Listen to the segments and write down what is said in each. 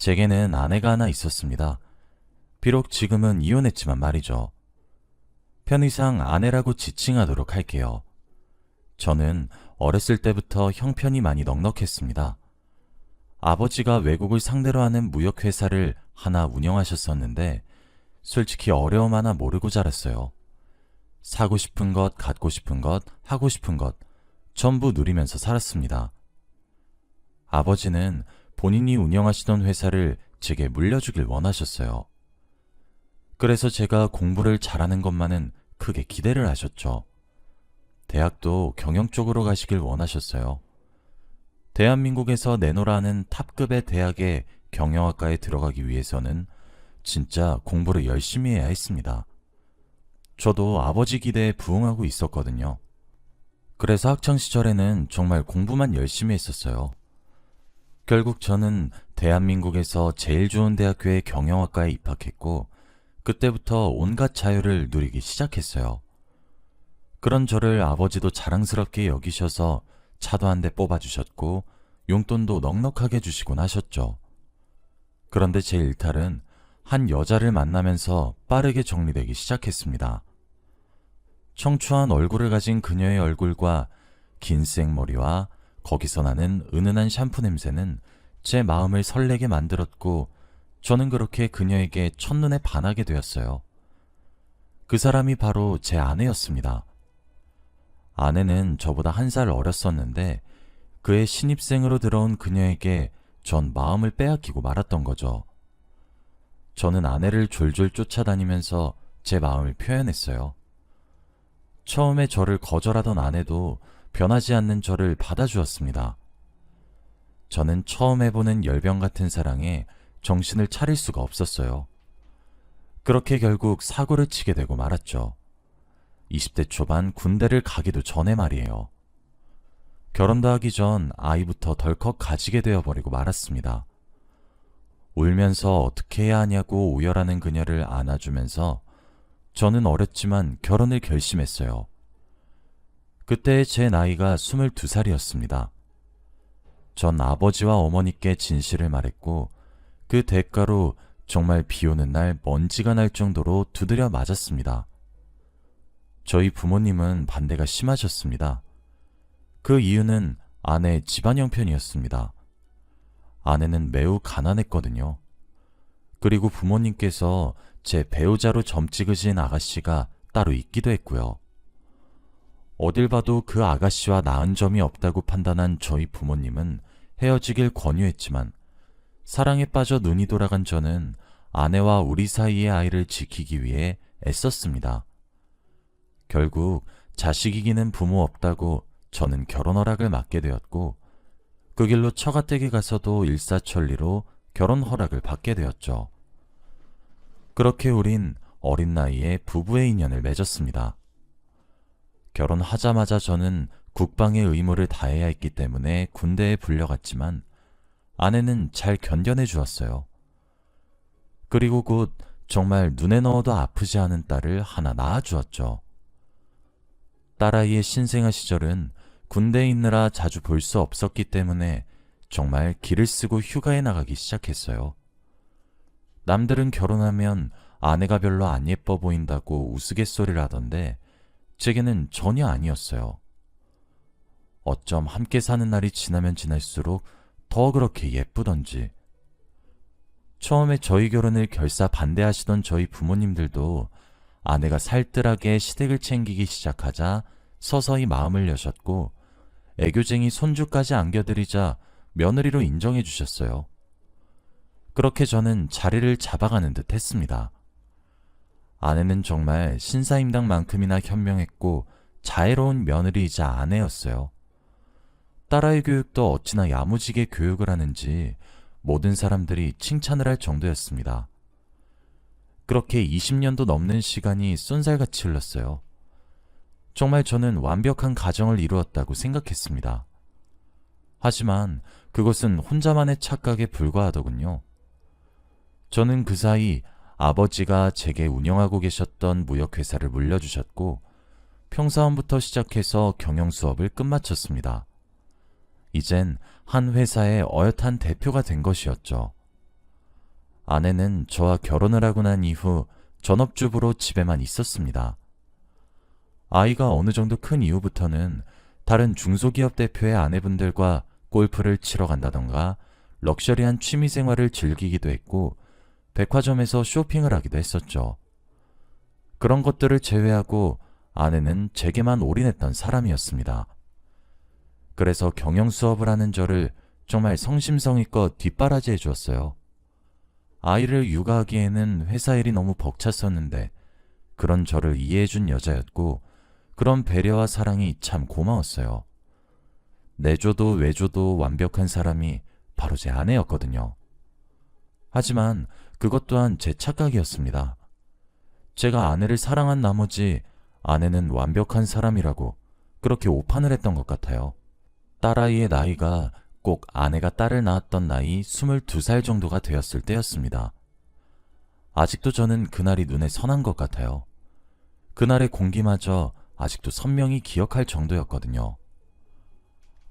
제게는 아내가 하나 있었습니다. 비록 지금은 이혼했지만 말이죠. 편의상 아내라고 지칭하도록 할게요. 저는 어렸을 때부터 형편이 많이 넉넉했습니다. 아버지가 외국을 상대로 하는 무역회사를 하나 운영하셨었는데 솔직히 어려움 하나 모르고 자랐어요. 사고 싶은 것, 갖고 싶은 것, 하고 싶은 것 전부 누리면서 살았습니다. 아버지는 본인이 운영하시던 회사를 제게 물려주길 원하셨어요. 그래서 제가 공부를 잘하는 것만은 크게 기대를 하셨죠. 대학도 경영 쪽으로 가시길 원하셨어요. 대한민국에서 내노라 하는 탑급의 대학의 경영학과에 들어가기 위해서는 진짜 공부를 열심히 해야 했습니다. 저도 아버지 기대에 부응하고 있었거든요. 그래서 학창시절에는 정말 공부만 열심히 했었어요. 결국 저는 대한민국에서 제일 좋은 대학교의 경영학과에 입학했고 그때부터 온갖 자유를 누리기 시작했어요. 그런 저를 아버지도 자랑스럽게 여기셔서 차도 한 대 뽑아주셨고 용돈도 넉넉하게 주시곤 하셨죠. 그런데 제 일탈은 한 여자를 만나면서 빠르게 정리되기 시작했습니다. 청초한 얼굴을 가진 그녀의 얼굴과 긴 생머리와 거기서 나는 은은한 샴푸 냄새는 제 마음을 설레게 만들었고 저는 그렇게 그녀에게 첫눈에 반하게 되었어요. 그 사람이 바로 제 아내였습니다. 아내는 저보다 한 살 어렸었는데 그의 신입생으로 들어온 그녀에게 전 마음을 빼앗기고 말았던 거죠. 저는 아내를 졸졸 쫓아다니면서 제 마음을 표현했어요. 처음에 저를 거절하던 아내도 변하지 않는 저를 받아주었습니다. 저는 처음 해보는 열병 같은 사랑에 정신을 차릴 수가 없었어요. 그렇게 결국 사고를 치게 되고 말았죠. 20대 초반 군대를 가기도 전에 말이에요. 결혼도 하기 전 아이부터 덜컥 가지게 되어버리고 말았습니다. 울면서 어떻게 해야 하냐고 오열하는 그녀를 안아주면서 저는 어렸지만 결혼을 결심했어요. 그때 제 나이가 22살이었습니다. 전 아버지와 어머니께 진실을 말했고 그 대가로 정말 비 오는 날 먼지가 날 정도로 두드려 맞았습니다. 저희 부모님은 반대가 심하셨습니다. 그 이유는 아내의 집안 형편이었습니다. 아내는 매우 가난했거든요. 그리고 부모님께서 제 배우자로 점 찍으신 아가씨가 따로 있기도 했고요. 어딜 봐도 그 아가씨와 나은 점이 없다고 판단한 저희 부모님은 헤어지길 권유했지만 사랑에 빠져 눈이 돌아간 저는 아내와 우리 사이의 아이를 지키기 위해 애썼습니다. 결국 자식 이기는 부모 없다고 저는 결혼 허락을 받게 되었고 그 길로 처가댁에 가서도 일사천리로 결혼 허락을 받게 되었죠. 그렇게 우린 어린 나이에 부부의 인연을 맺었습니다. 결혼하자마자 저는 국방의 의무를 다해야 했기 때문에 군대에 불려갔지만 아내는 잘 견뎌내 주었어요. 그리고 곧 정말 눈에 넣어도 아프지 않은 딸을 하나 낳아주었죠. 딸아이의 신생아 시절은 군대에 있느라 자주 볼 수 없었기 때문에 정말 기를 쓰고 휴가에 나가기 시작했어요. 남들은 결혼하면 아내가 별로 안 예뻐 보인다고 우스갯소리를 하던데 제게는 전혀 아니었어요. 어쩜 함께 사는 날이 지나면 지날수록 더 그렇게 예쁘던지. 처음에 저희 결혼을 결사 반대하시던 저희 부모님들도 아내가 살뜰하게 시댁을 챙기기 시작하자 서서히 마음을 여셨고 애교쟁이 손주까지 안겨드리자 며느리로 인정해 주셨어요. 그렇게 저는 자리를 잡아가는 듯 했습니다. 아내는 정말 신사임당만큼이나 현명했고 자애로운 며느리이자 아내였어요. 딸아이 교육도 어찌나 야무지게 교육을 하는지 모든 사람들이 칭찬을 할 정도였습니다. 그렇게 20년도 넘는 시간이 쏜살같이 흘렀어요. 정말 저는 완벽한 가정을 이루었다고 생각했습니다. 하지만 그것은 혼자만의 착각에 불과하더군요. 저는 그 사이 아버지가 제게 운영하고 계셨던 무역회사를 물려주셨고 평사원부터 시작해서 경영 수업을 끝마쳤습니다. 이젠 한 회사의 어엿한 대표가 된 것이었죠. 아내는 저와 결혼을 하고 난 이후 전업주부로 집에만 있었습니다. 아이가 어느 정도 큰 이후부터는 다른 중소기업 대표의 아내분들과 골프를 치러 간다던가 럭셔리한 취미생활을 즐기기도 했고 백화점에서 쇼핑을 하기도 했었죠. 그런 것들을 제외하고 아내는 제게만 올인했던 사람이었습니다. 그래서 경영 수업을 하는 저를 정말 성심성의껏 뒷바라지해 주었어요. 아이를 육아하기에는 회사 일이 너무 벅찼었는데 그런 저를 이해해준 여자였고 그런 배려와 사랑이 참 고마웠어요. 내줘도 외줘도 완벽한 사람이 바로 제 아내였거든요. 하지만 그것 또한 제 착각이었습니다. 제가 아내를 사랑한 나머지 아내는 완벽한 사람이라고 그렇게 오판을 했던 것 같아요. 딸아이의 나이가 꼭 아내가 딸을 낳았던 나이 22살 정도가 되었을 때였습니다. 아직도 저는 그날이 눈에 선한 것 같아요. 그날의 공기마저 아직도 선명히 기억할 정도였거든요.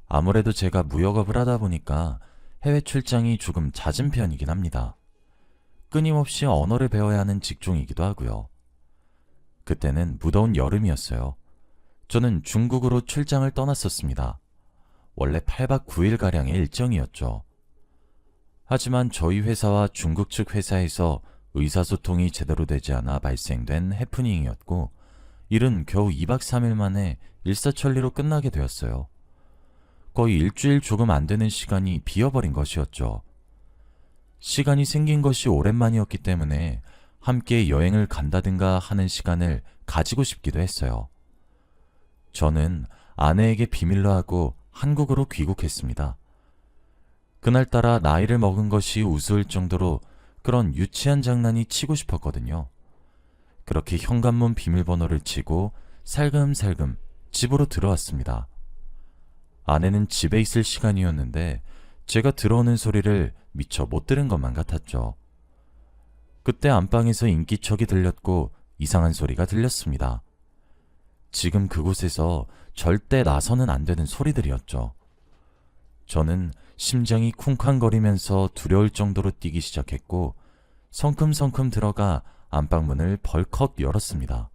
아무래도 제가 무역업을 하다 보니까 해외 출장이 조금 잦은 편이긴 합니다. 끊임없이 언어를 배워야 하는 직종이기도 하고요. 그때는 무더운 여름이었어요. 저는 중국으로 출장을 떠났었습니다. 원래 8박 9일가량의 일정이었죠. 하지만 저희 회사와 중국 측 회사에서 의사소통이 제대로 되지 않아 발생된 해프닝이었고 일은 겨우 2박 3일 만에 일사천리로 끝나게 되었어요. 거의 일주일 조금 안 되는 시간이 비어버린 것이었죠. 시간이 생긴 것이 오랜만이었기 때문에 함께 여행을 간다든가 하는 시간을 가지고 싶기도 했어요. 저는 아내에게 비밀로 하고 한국으로 귀국했습니다. 그날따라 나이를 먹은 것이 우스울 정도로 그런 유치한 장난이 치고 싶었거든요. 그렇게 현관문 비밀번호를 치고 살금살금 집으로 들어왔습니다. 아내는 집에 있을 시간이었는데 제가 들어오는 소리를 미처 못 들은 것만 같았죠. 그때 안방에서 인기척이 들렸고 이상한 소리가 들렸습니다. 지금 그곳에서 절대 나서는 안 되는 소리들이었죠. 저는 심장이 쿵쾅거리면서 두려울 정도로 뛰기 시작했고 성큼성큼 들어가 안방문을 벌컥 열었습니다.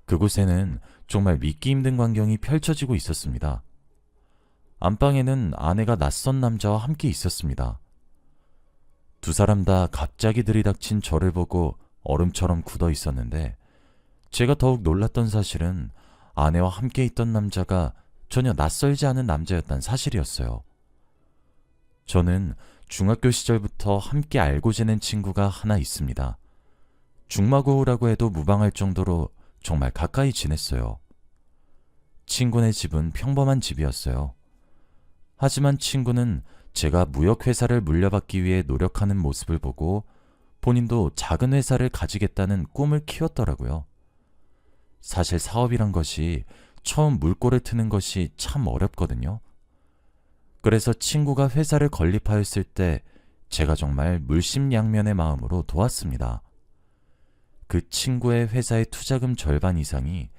그곳에는 정말 믿기 힘든 광경이 펼쳐지고 있었습니다. 안방에는 아내가 낯선 남자와 함께 있었습니다. 두 사람 다 갑자기 들이닥친 저를 보고 얼음처럼 굳어 있었는데 제가 더욱 놀랐던 사실은 아내와 함께 있던 남자가 전혀 낯설지 않은 남자였다는 사실이었어요. 저는 중학교 시절부터 함께 알고 지낸 친구가 하나 있습니다. 중마고우라고 해도 무방할 정도로 정말 가까이 지냈어요. 친구네 집은 평범한 집이었어요. 하지만 친구는 제가 무역회사를 물려받기 위해 노력하는 모습을 보고 본인도 작은 회사를 가지겠다는 꿈을 키웠더라고요. 사실 사업이란 것이 처음 물꼬를 트는 것이 참 어렵거든요. 그래서 친구가 회사를 건립하였을 때 제가 정말 물심양면의 마음으로 도왔습니다. 그 친구의 회사의 투자금 절반 이상이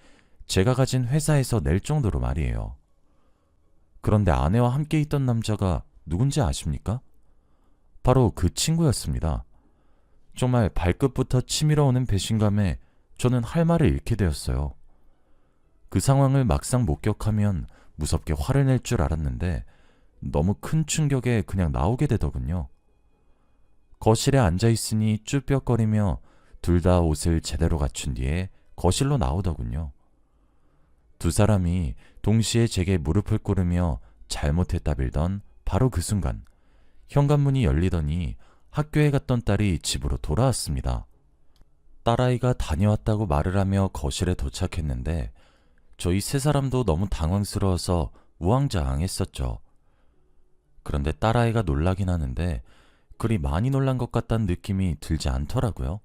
제가 가진 회사에서 낼 정도로 말이에요. 그런데 아내와 함께 있던 남자가 누군지 아십니까? 바로 그 친구였습니다. 정말 발끝부터 치밀어 오는 배신감에 저는 할 말을 잃게 되었어요. 그 상황을 막상 목격하면 무섭게 화를 낼 줄 알았는데 너무 큰 충격에 그냥 나오게 되더군요. 거실에 앉아있으니 쭈뼛거리며 둘 다 옷을 제대로 갖춘 뒤에 거실로 나오더군요. 두 사람이 동시에 제게 무릎을 꿇으며 잘못했다 빌던 바로 그 순간 현관문이 열리더니 학교에 갔던 딸이 집으로 돌아왔습니다. 딸아이가 다녀왔다고 말을 하며 거실에 도착했는데 저희 세 사람도 너무 당황스러워서 우왕좌왕했었죠. 그런데 딸아이가 놀라긴 하는데 그리 많이 놀란 것 같다는 느낌이 들지 않더라고요.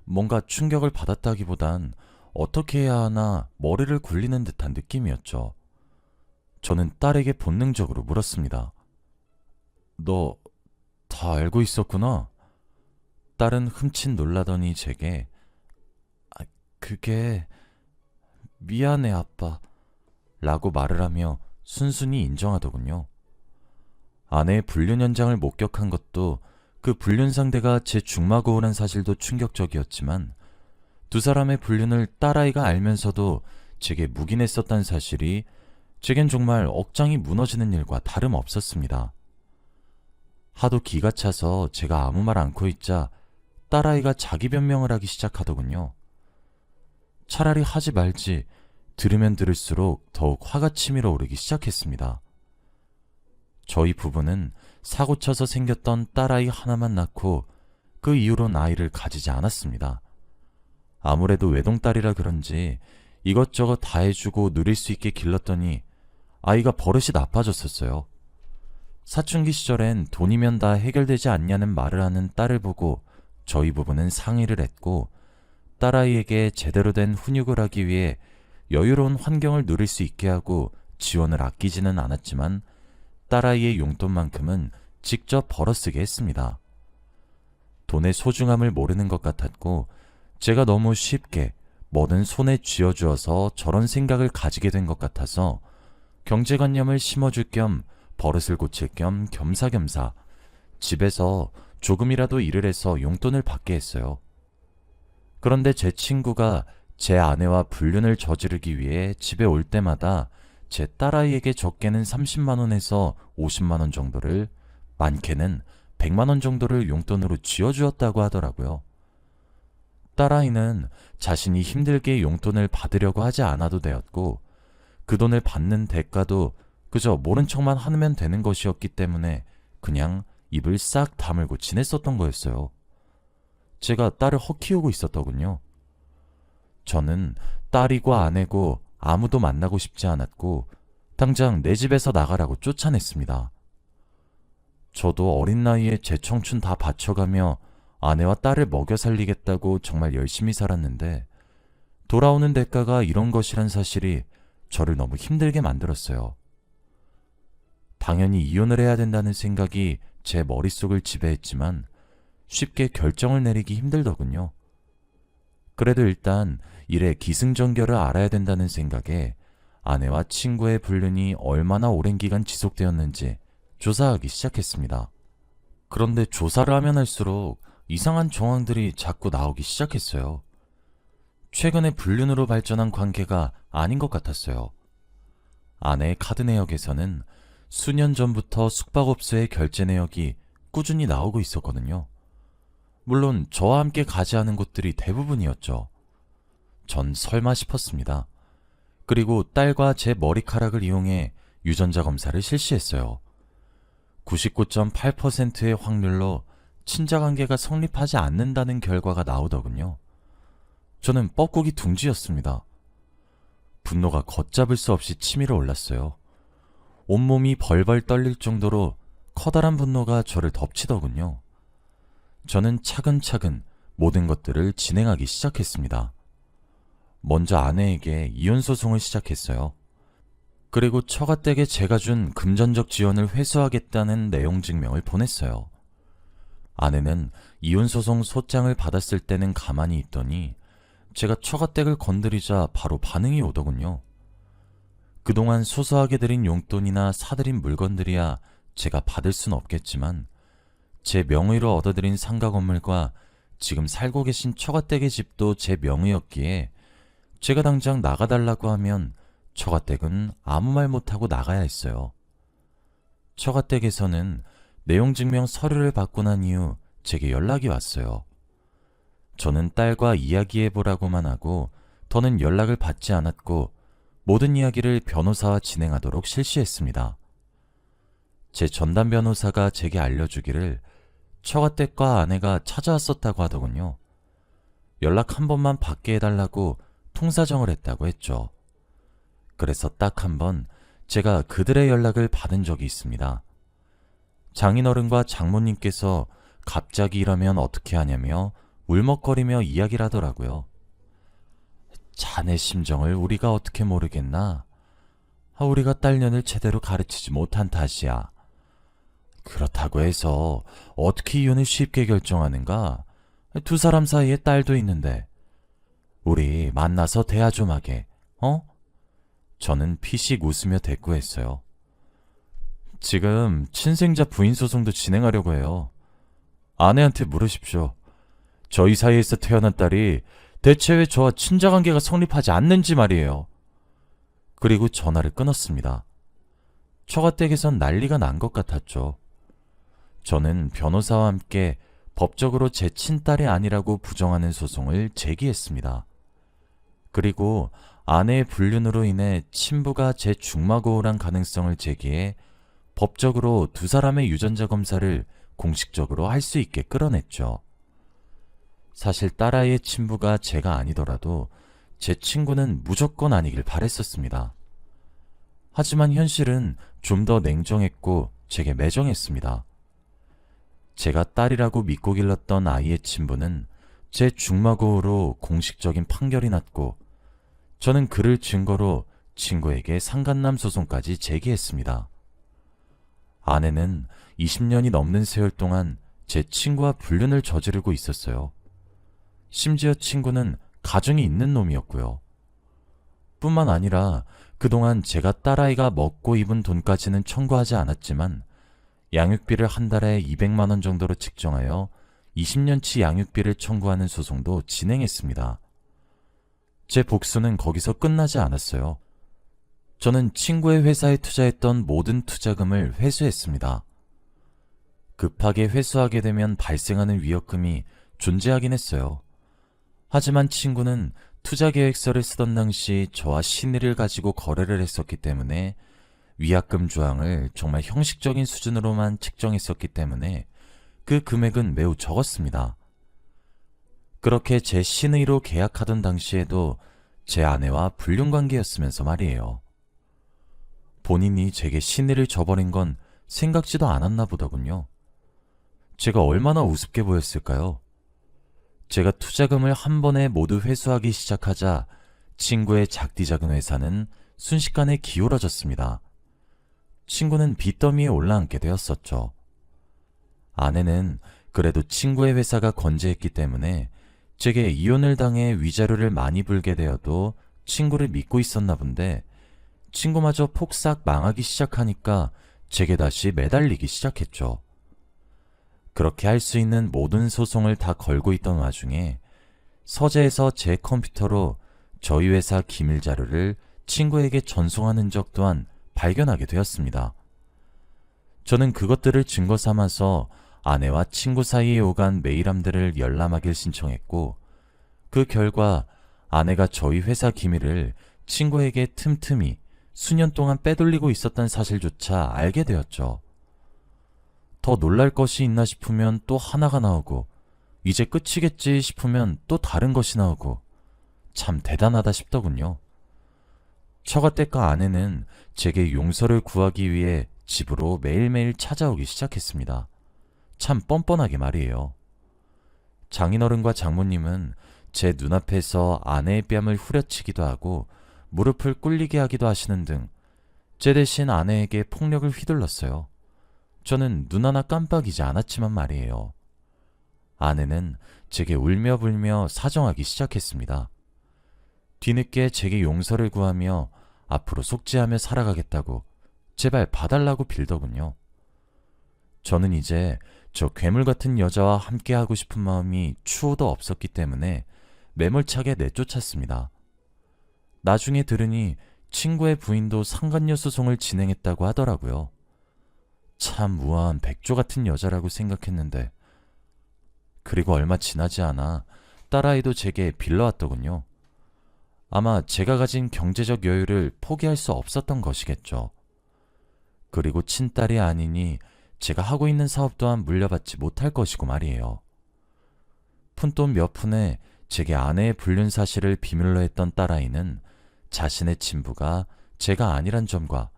뭔가 충격을 받았다기보단 어떻게 해야 하나 머리를 굴리는 듯한 느낌이었죠. 저는 딸에게 본능적으로 물었습니다. 너 다 알고 있었구나? 딸은 흠칫 놀라더니 제게 그게 미안해 아빠 라고 말을 하며 순순히 인정하더군요. 아내의 불륜 현장을 목격한 것도 그 불륜 상대가 제 중마고우란 사실도 충격적이었지만 두 사람의 불륜을 딸아이가 알면서도 제게 묵인했었다는 사실이 제겐 정말 억장이 무너지는 일과 다름없었습니다. 하도 기가 차서 제가 아무 말 않고 있자 딸아이가 자기 변명을 하기 시작하더군요. 차라리 하지 말지 들으면 들을수록 더욱 화가 치밀어 오르기 시작했습니다. 저희 부부는 사고 쳐서 생겼던 딸아이 하나만 낳고 그 이후론 아이를 가지지 않았습니다. 아무래도 외동딸이라 그런지 이것저것 다 해주고 누릴 수 있게 길렀더니 아이가 버릇이 나빠졌었어요. 사춘기 시절엔 돈이면 다 해결되지 않냐는 말을 하는 딸을 보고 저희 부부는 상의를 했고 딸아이에게 제대로 된 훈육을 하기 위해 여유로운 환경을 누릴 수 있게 하고 지원을 아끼지는 않았지만 딸아이의 용돈만큼은 직접 벌어쓰게 했습니다. 돈의 소중함을 모르는 것 같았고 제가 너무 쉽게 뭐든 손에 쥐어주어서 저런 생각을 가지게 된 것 같아서 경제관념을 심어줄 겸 버릇을 고칠 겸 겸사겸사 집에서 조금이라도 일을 해서 용돈을 받게 했어요. 그런데 제 친구가 제 아내와 불륜을 저지르기 위해 집에 올 때마다 제 딸아이에게 적게는 30만 원에서 50만 원 정도를, 많게는 100만 원 정도를 용돈으로 쥐어주었다고 하더라고요. 딸아이는 자신이 힘들게 용돈을 받으려고 하지 않아도 되었고 그 돈을 받는 대가도 그저 모른 척만 하면 되는 것이었기 때문에 그냥 입을 싹 다물고 지냈었던 거였어요. 제가 딸을 헛키우고 있었더군요. 저는 딸이고 아내고 아무도 만나고 싶지 않았고 당장 내 집에서 나가라고 쫓아냈습니다. 저도 어린 나이에 제 청춘 다 바쳐가며 아내와 딸을 먹여 살리겠다고 정말 열심히 살았는데 돌아오는 대가가 이런 것이란 사실이 저를 너무 힘들게 만들었어요. 당연히 이혼을 해야 된다는 생각이 제 머릿속을 지배했지만 쉽게 결정을 내리기 힘들더군요. 그래도 일단 일의 기승전결을 알아야 된다는 생각에 아내와 친구의 불륜이 얼마나 오랜 기간 지속되었는지 조사하기 시작했습니다. 그런데 조사를 하면 할수록 이상한 정황들이 자꾸 나오기 시작했어요. 최근에 불륜으로 발전한 관계가 아닌 것 같았어요. 아내의 카드 내역에서는 수년 전부터 숙박업소의 결제 내역이 꾸준히 나오고 있었거든요. 물론 저와 함께 가지 않은 곳들이 대부분이었죠. 전 설마 싶었습니다. 그리고 딸과 제 머리카락을 이용해 유전자 검사를 실시했어요. 99.8%의 확률로 친자관계가 성립하지 않는다는 결과가 나오더군요. 저는 뻐꾸기 둥지였습니다. 분노가 걷잡을 수 없이 치밀어 올랐어요. 온몸이 벌벌 떨릴 정도로 커다란 분노가 저를 덮치더군요. 저는 차근차근 모든 것들을 진행하기 시작했습니다. 먼저 아내에게 이혼소송을 시작했어요. 그리고 처가댁에 제가 준 금전적 지원을 회수하겠다는 내용 증명을 보냈어요. 아내는 이혼소송 소장을 받았을 때는 가만히 있더니 제가 처가댁을 건드리자 바로 반응이 오더군요. 그동안 소소하게 드린 용돈이나 사드린 물건들이야 제가 받을 순 없겠지만 제 명의로 얻어들인 상가 건물과 지금 살고 계신 처가댁의 집도 제 명의였기에 제가 당장 나가달라고 하면 처가댁은 아무 말 못하고 나가야 했어요. 처가댁에서는 내용증명 서류를 받고 난 이후 제게 연락이 왔어요. 저는 딸과 이야기해보라고만 하고 더는 연락을 받지 않았고 모든 이야기를 변호사와 진행하도록 실시했습니다. 제 전담 변호사가 제게 알려주기를 처가댁과 아내가 찾아왔었다고 하더군요. 연락 한 번만 받게 해달라고 통사정을 했다고 했죠. 그래서 딱 한 번 제가 그들의 연락을 받은 적이 있습니다. 장인어른과 장모님께서 갑자기 이러면 어떻게 하냐며 울먹거리며 이야기를 하더라고요. 자네 심정을 우리가 어떻게 모르겠나? 우리가 딸년을 제대로 가르치지 못한 탓이야. 그렇다고 해서 어떻게 이혼을 쉽게 결정하는가? 두 사람 사이에 딸도 있는데. 우리 만나서 대화 좀 하게, 어? 저는 피식 웃으며 대꾸했어요. 지금 친생자 부인 소송도 진행하려고 해요. 아내한테 물으십시오. 저희 사이에서 태어난 딸이 대체 왜 저와 친자관계가 성립하지 않는지 말이에요. 그리고 전화를 끊었습니다. 처가댁에선 난리가 난 것 같았죠. 저는 변호사와 함께 법적으로 제 친딸이 아니라고 부정하는 소송을 제기했습니다. 그리고 아내의 불륜으로 인해 친부가 제 중마고우란 가능성을 제기해 법적으로 두 사람의 유전자 검사를 공식적으로 할 수 있게 끌어냈죠. 사실 딸아이의 친부가 제가 아니더라도 제 친구는 무조건 아니길 바랬었습니다. 하지만 현실은 좀 더 냉정했고 제게 매정했습니다. 제가 딸이라고 믿고 길렀던 아이의 친부는 제 중마고우로 공식적인 판결이 났고 저는 그를 증거로 친구에게 상간남 소송까지 제기했습니다. 아내는 20년이 넘는 세월 동안 제 친구와 불륜을 저지르고 있었어요. 심지어 친구는 가정이 있는 놈이었고요. 뿐만 아니라 그동안 제가 딸아이가 먹고 입은 돈까지는 청구하지 않았지만 양육비를 한 달에 200만 원 정도로 측정하여 20년치 양육비를 청구하는 소송도 진행했습니다. 제 복수는 거기서 끝나지 않았어요. 저는 친구의 회사에 투자했던 모든 투자금을 회수했습니다. 급하게 회수하게 되면 발생하는 위약금이 존재하긴 했어요. 하지만 친구는 투자 계획서를 쓰던 당시 저와 신의를 가지고 거래를 했었기 때문에 위약금 조항을 정말 형식적인 수준으로만 책정했었기 때문에 그 금액은 매우 적었습니다. 그렇게 제 신의로 계약하던 당시에도 제 아내와 불륜 관계였으면서 말이에요. 본인이 제게 신의를 저버린 건 생각지도 않았나 보더군요. 제가 얼마나 우습게 보였을까요? 제가 투자금을 한 번에 모두 회수하기 시작하자 친구의 작디 작은 회사는 순식간에 기울어졌습니다. 친구는 빚더미에 올라앉게 되었었죠. 아내는 그래도 친구의 회사가 건재했기 때문에 제게 이혼을 당해 위자료를 많이 불게 되어도 친구를 믿고 있었나 본데 친구마저 폭삭 망하기 시작하니까 제게 다시 매달리기 시작했죠. 그렇게 할 수 있는 모든 소송을 다 걸고 있던 와중에 서재에서 제 컴퓨터로 저희 회사 기밀 자료를 친구에게 전송하는 적 또한 발견하게 되었습니다. 저는 그것들을 증거 삼아서 아내와 친구 사이에 오간 메일함들을 열람하길 신청했고 그 결과 아내가 저희 회사 기밀을 친구에게 틈틈이 수년 동안 빼돌리고 있었던 사실조차 알게 되었죠. 더 놀랄 것이 있나 싶으면 또 하나가 나오고 이제 끝이겠지 싶으면 또 다른 것이 나오고 참 대단하다 싶더군요. 처가댁과 아내는 제게 용서를 구하기 위해 집으로 매일매일 찾아오기 시작했습니다. 참 뻔뻔하게 말이에요. 장인어른과 장모님은 제 눈앞에서 아내의 뺨을 후려치기도 하고 무릎을 꿇리게 하기도 하시는 등 제 대신 아내에게 폭력을 휘둘렀어요. 저는 눈 하나 깜빡이지 않았지만 말이에요. 아내는 제게 울며 불며 사정하기 시작했습니다. 뒤늦게 제게 용서를 구하며 앞으로 속죄하며 살아가겠다고 제발 봐달라고 빌더군요. 저는 이제 저 괴물 같은 여자와 함께하고 싶은 마음이 추호도 없었기 때문에 매몰차게 내쫓았습니다. 나중에 들으니 친구의 부인도 상간녀 소송을 진행했다고 하더라고요. 참 우아한 백조 같은 여자라고 생각했는데 그리고 얼마 지나지 않아 딸아이도 제게 빌러왔더군요. 아마 제가 가진 경제적 여유를 포기할 수 없었던 것이겠죠. 그리고 친딸이 아니니 제가 하고 있는 사업 또한 물려받지 못할 것이고 말이에요. 푼돈 몇 푼에 제게 아내의 불륜 사실을 비밀로 했던 딸아이는 자신의 친부가 제가 아니란 점과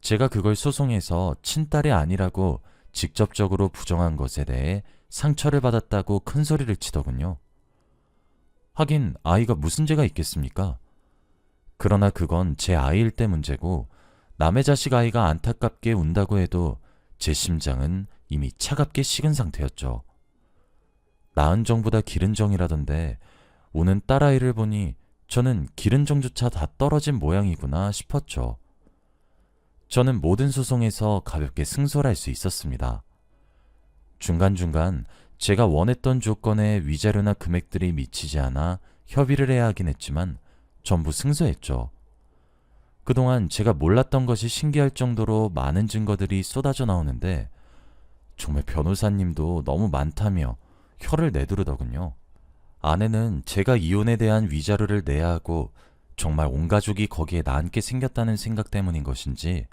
제가 그걸 소송해서 친딸이 아니라고 직접적으로 부정한 것에 대해 상처를 받았다고 큰 소리를 치더군요. 하긴 아이가 무슨 죄가 있겠습니까? 그러나 그건 제 아이일 때 문제고 남의 자식 아이가 안타깝게 운다고 해도 제 심장은 이미 차갑게 식은 상태였죠. 낳은 정보다 기른 정이라던데 우는 딸아이를 보니 저는 기른 정조차 다 떨어진 모양이구나 싶었죠. 저는 모든 소송에서 가볍게 승소를 할 수 있었습니다. 중간중간 제가 원했던 조건에 위자료나 금액들이 미치지 않아 협의를 해야 하긴 했지만 전부 승소했죠. 그동안 제가 몰랐던 것이 신기할 정도로 많은 증거들이 쏟아져 나오는데 정말 변호사님도 너무 많다며 혀를 내두르더군요. 아내는 제가 이혼에 대한 위자료를 내야 하고 정말 온 가족이 거기에 나앉게 생겼다는 생각 때문인 것인지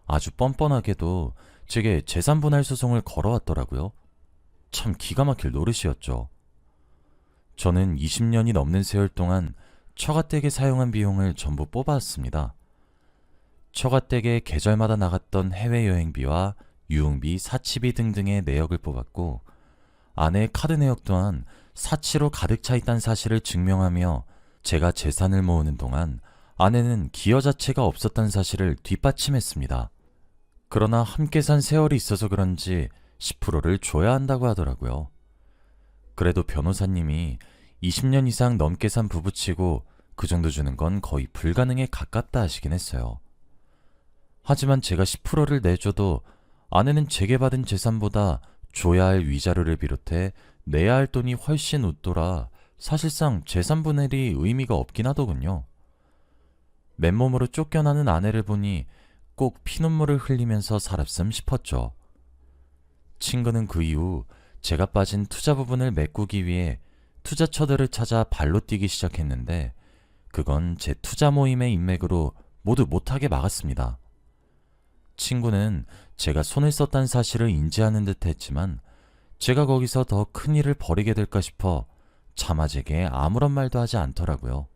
아주 뻔뻔하게도 제게 재산분할 소송을 걸어왔더라고요. 참 기가 막힐 노릇이었죠. 저는 20년이 넘는 세월 동안 처가댁에 사용한 비용을 전부 뽑아왔습니다. 처가댁에 계절마다 나갔던 해외여행비와 유흥비, 사치비 등등의 내역을 뽑았고 아내의 카드 내역 또한 사치로 가득 차 있다는 사실을 증명하며 제가 재산을 모으는 동안 아내는 기여 자체가 없었다는 사실을 뒷받침했습니다. 그러나 함께 산 세월이 있어서 그런지 10%를 줘야 한다고 하더라고요. 그래도 변호사님이 20년 이상 넘게 산 부부치고 그 정도 주는 건 거의 불가능에 가깝다 하시긴 했어요. 하지만 제가 10%를 내줘도 아내는 제게 받은 재산보다 줘야 할 위자료를 비롯해 내야 할 돈이 훨씬 웃돌아 사실상 재산 분할이 의미가 없긴 하더군요. 맨몸으로 쫓겨나는 아내를 보니 꼭 피눈물을 흘리면서 살았음 싶었죠. 친구는 그 이후 제가 빠진 투자 부분을 메꾸기 위해 투자처들을 찾아 발로 뛰기 시작했는데 그건 제 투자 모임의 인맥으로 모두 못하게 막았습니다. 친구는 제가 손을 썼다는 사실을 인지하는 듯 했지만 제가 거기서 더 큰 일을 벌이게 될까 싶어 차마 제게 아무런 말도 하지 않더라고요.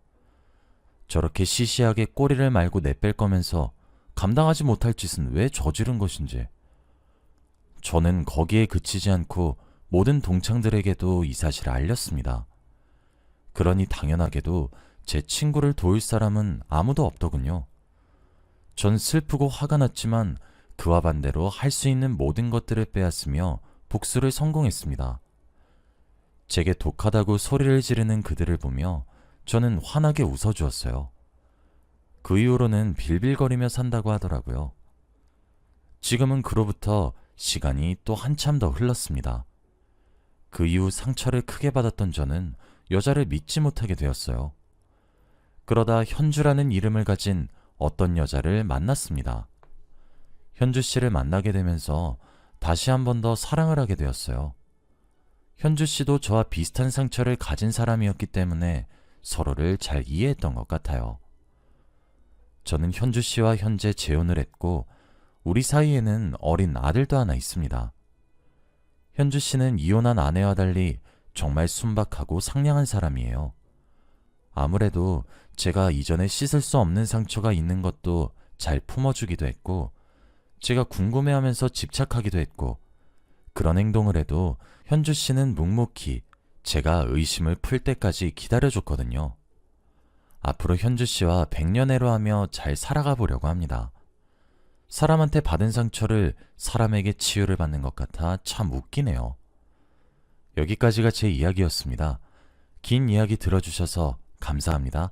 저렇게 시시하게 꼬리를 말고 내뺄 거면서 감당하지 못할 짓은 왜 저지른 것인지. 저는 거기에 그치지 않고 모든 동창들에게도 이 사실을 알렸습니다. 그러니 당연하게도 제 친구를 도울 사람은 아무도 없더군요. 전 슬프고 화가 났지만 그와 반대로 할 수 있는 모든 것들을 빼앗으며 복수를 성공했습니다. 제게 독하다고 소리를 지르는 그들을 보며 저는 환하게 웃어주었어요. 그 이후로는 빌빌거리며 산다고 하더라고요. 지금은 그로부터 시간이 또 한참 더 흘렀습니다. 그 이후 상처를 크게 받았던 저는 여자를 믿지 못하게 되었어요. 그러다 현주라는 이름을 가진 어떤 여자를 만났습니다. 현주 씨를 만나게 되면서 다시 한 번 더 사랑을 하게 되었어요. 현주 씨도 저와 비슷한 상처를 가진 사람이었기 때문에 서로를 잘 이해했던 것 같아요. 저는 현주 씨와 현재 재혼을 했고 우리 사이에는 어린 아들도 하나 있습니다. 현주 씨는 이혼한 아내와 달리 정말 순박하고 상냥한 사람이에요. 아무래도 제가 이전에 씻을 수 없는 상처가 있는 것도 잘 품어주기도 했고 제가 궁금해하면서 집착하기도 했고 그런 행동을 해도 현주 씨는 묵묵히 제가 의심을 풀 때까지 기다려줬거든요. 앞으로 현주 씨와 백년해로 하며 잘 살아가 보려고 합니다. 사람한테 받은 상처를 사람에게 치유를 받는 것 같아 참 웃기네요. 여기까지가 제 이야기였습니다. 긴 이야기 들어주셔서 감사합니다.